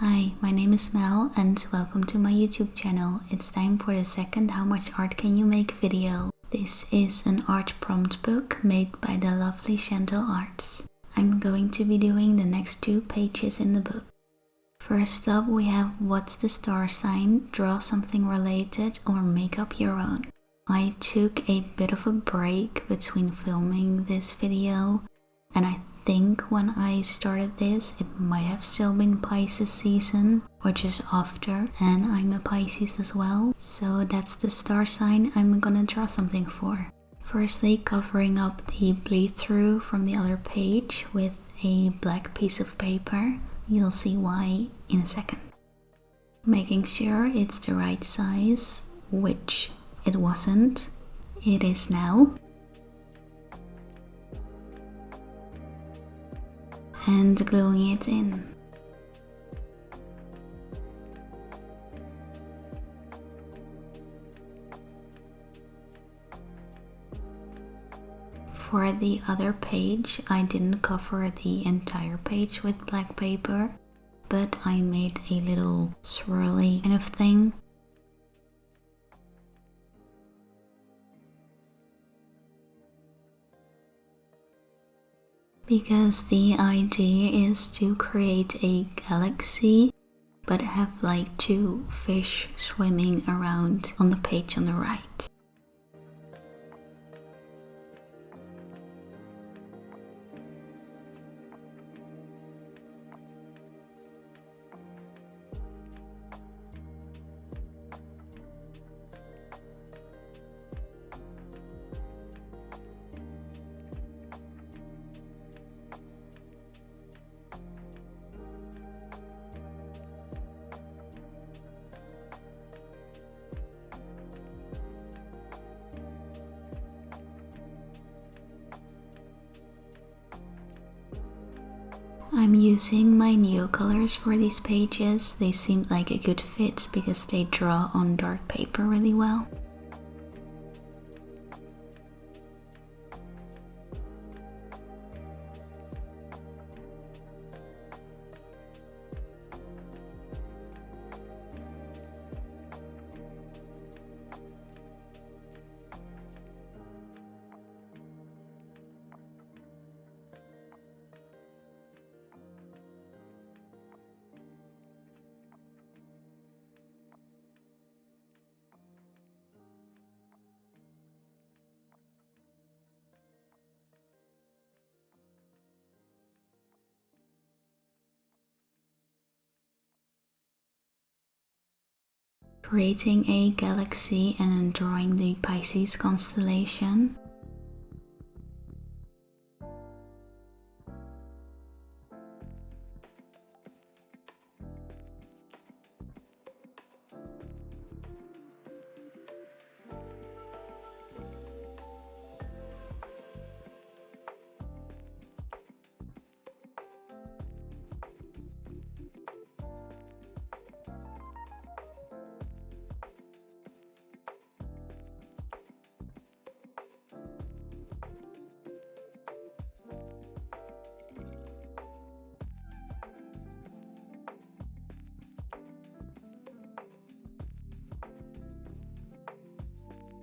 Hi, my name is Mel and welcome to my YouTube channel. It's time for the second How Much Art Can You Make video. This is an art prompt book made by the lovely Chantelle arts. I'm going to be doing the next 2 pages in the book. First up we have what's the star sign, draw something related or make up your own. I took a bit of a break between filming this video and I think when I started this it might have still been Pisces season or just after, and I'm a Pisces as well, so that's the star sign I'm gonna draw something for. Firstly, covering up the bleed through from the other page with a black piece of paper. You'll see why in a second. Making sure it's the right size, which it wasn't. It is now. And gluing it in. For the other page, I didn't cover the entire page with black paper, but I made a little swirly kind of thing. Because the idea is to create a galaxy, but have like 2 fish swimming around on the page on the right. I'm using my neocolors for these pages. They seemed like a good fit because they draw on dark paper really well. Creating a galaxy and then drawing the Pisces constellation.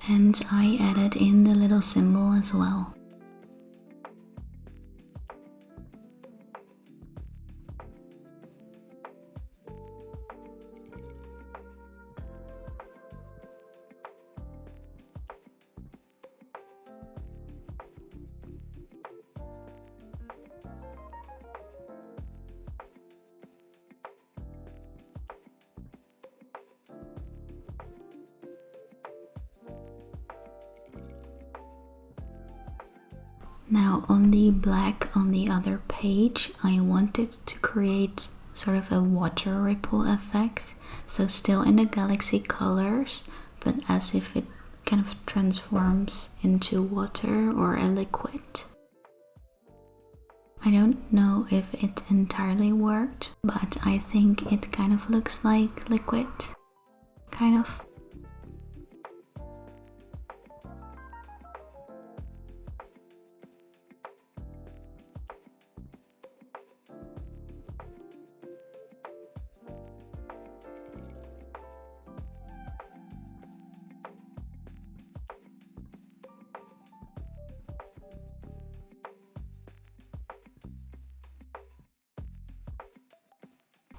And I added in the little symbol as well. Now on the black on the other page, I wanted to create sort of a water ripple effect. So still in the galaxy colors, but as if it kind of transforms into water or a liquid. I don't know if it entirely worked, but I think it kind of looks like liquid. Kind of.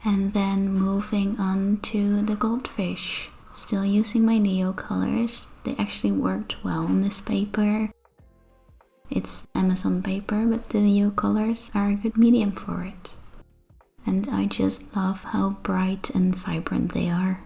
And then moving on to the goldfish. Still using my neocolors. They actually worked well on this paper. It's Amazon paper, but the neocolors are a good medium for it. And I just love how bright and vibrant they are.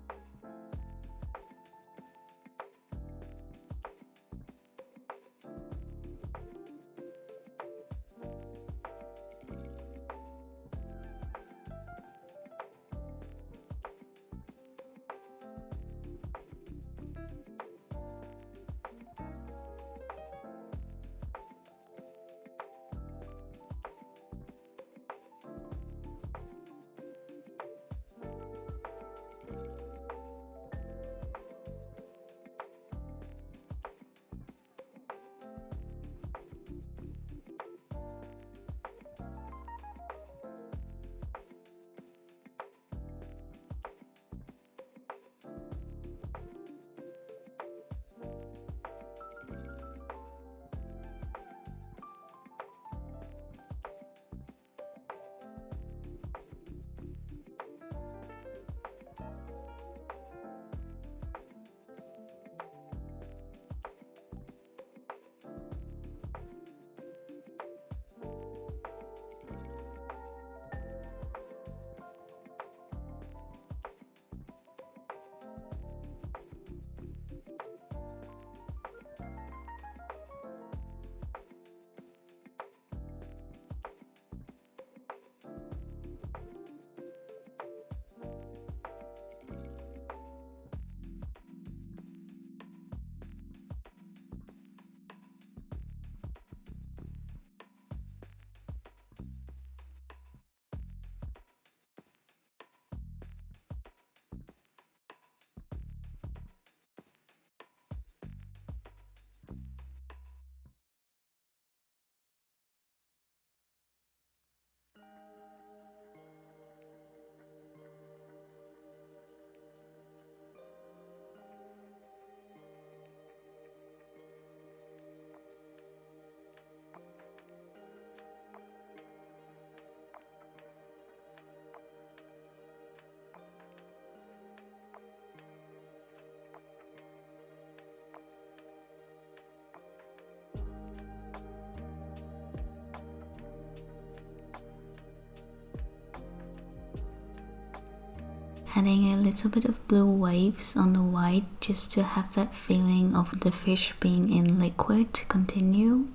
Adding a little bit of blue waves on the white just to have that feeling of the fish being in liquid continue.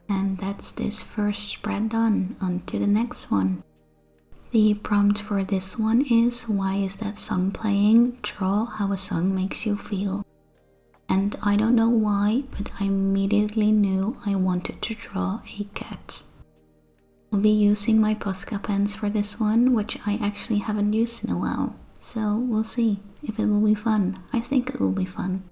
And that's this first spread done. On to the next one. The prompt for this one is, why is that song playing? Draw how a song makes you feel. And I don't know why, but I immediately knew I wanted to draw a cat. I'll be using my Posca pens for this one, which I actually haven't used in a while. So we'll see if it will be fun. I think it will be fun.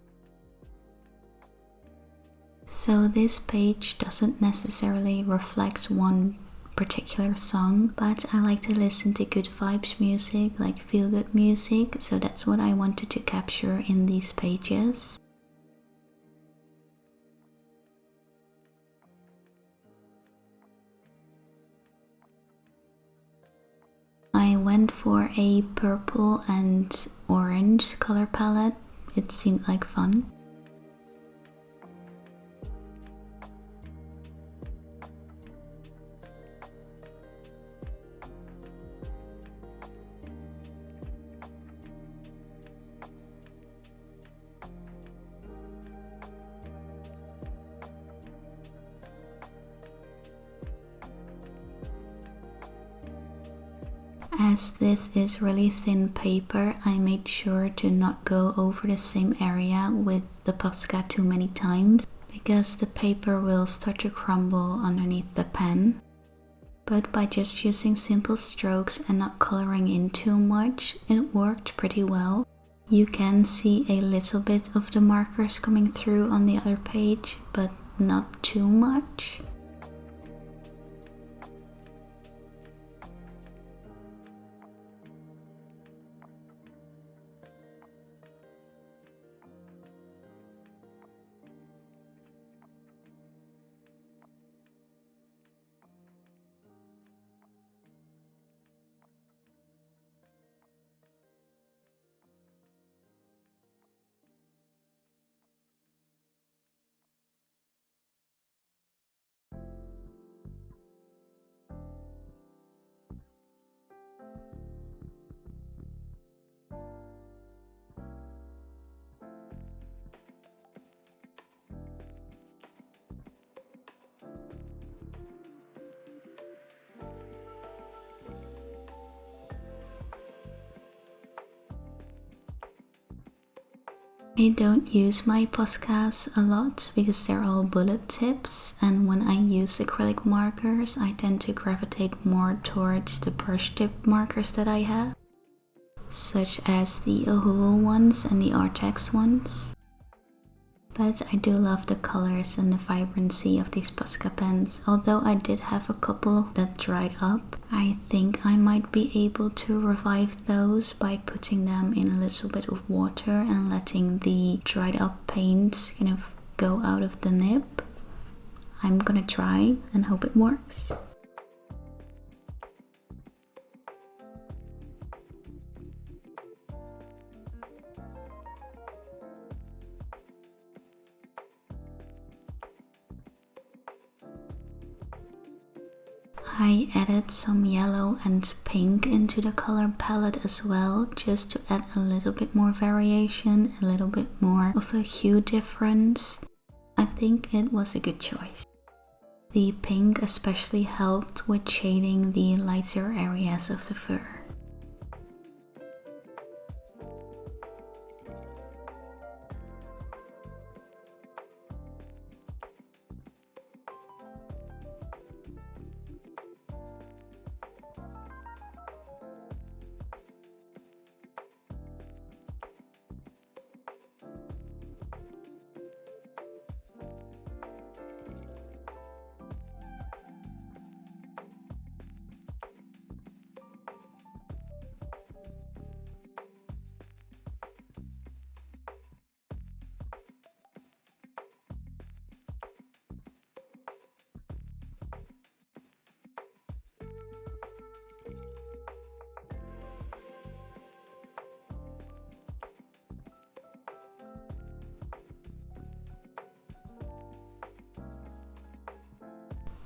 So this page doesn't necessarily reflect one particular song, but I like to listen to good vibes music, like feel good music, so that's what I wanted to capture in these pages. I went for a purple and orange color palette. It seemed like fun. As this is really thin paper, I made sure to not go over the same area with the Posca too many times, because the paper will start to crumble underneath the pen. But by just using simple strokes and not coloring in too much, it worked pretty well. You can see a little bit of the markers coming through on the other page, but not too much. I don't use my poscas a lot because they're all bullet tips, and when I use acrylic markers I tend to gravitate more towards the brush tip markers that I have, such as the Ohuhu ones and the Artex ones. But I do love the colors and the vibrancy of these Posca pens. Although I did have a couple that dried up, I think I might be able to revive those by putting them in a little bit of water and letting the dried up paint kind of go out of the nib. I'm gonna try and hope it works. I added some yellow and pink into the color palette as well, just to add a little bit more variation, a little bit more of a hue difference. I think it was a good choice. The pink especially helped with shading the lighter areas of the fur.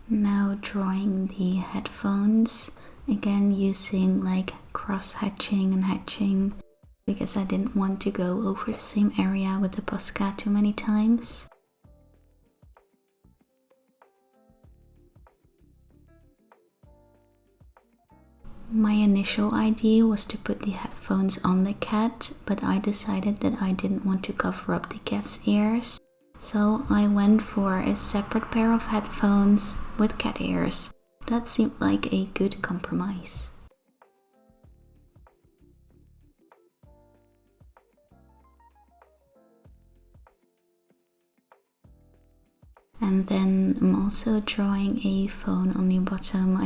Now drawing the headphones, again using like cross hatching and hatching because I didn't want to go over the same area with the Posca too many times. My initial idea was to put the headphones on the cat, but I decided that I didn't want to cover up the cat's ears. So I went for a separate pair of headphones with cat ears. That seemed like a good compromise. And then I'm also drawing a phone on the bottom.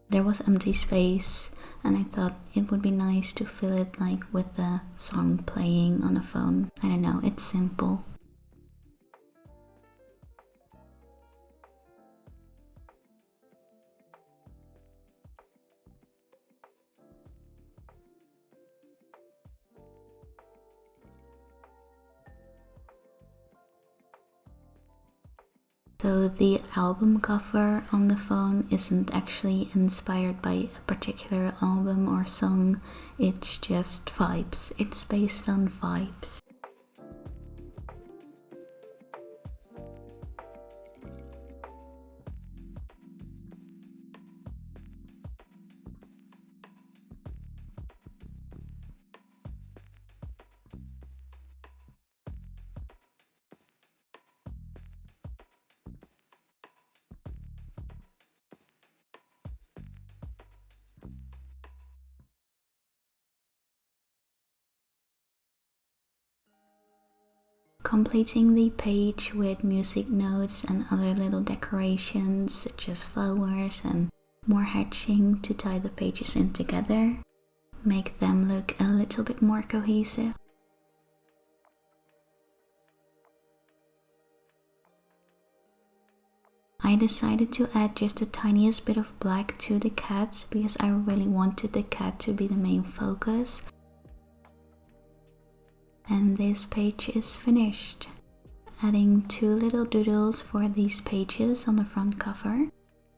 There was empty space and I thought it would be nice to fill it like with the song playing on a phone. I don't know, it's simple. So the album cover on the phone isn't actually inspired by a particular album or song, it's just vibes. It's based on vibes. Completing the page with music notes and other little decorations such as flowers and more hatching to tie the pages in together, make them look a little bit more cohesive. I decided to add just the tiniest bit of black to the cat because I really wanted the cat to be the main focus. And this page is finished. Adding 2 little doodles for these pages on the front cover.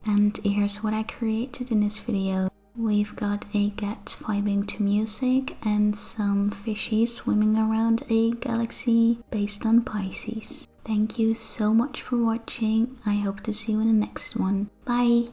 And here's what I created in this video. We've got a cat vibing to music and some fishies swimming around a galaxy based on Pisces. Thank you so much for watching. I hope to see you in the next one. Bye!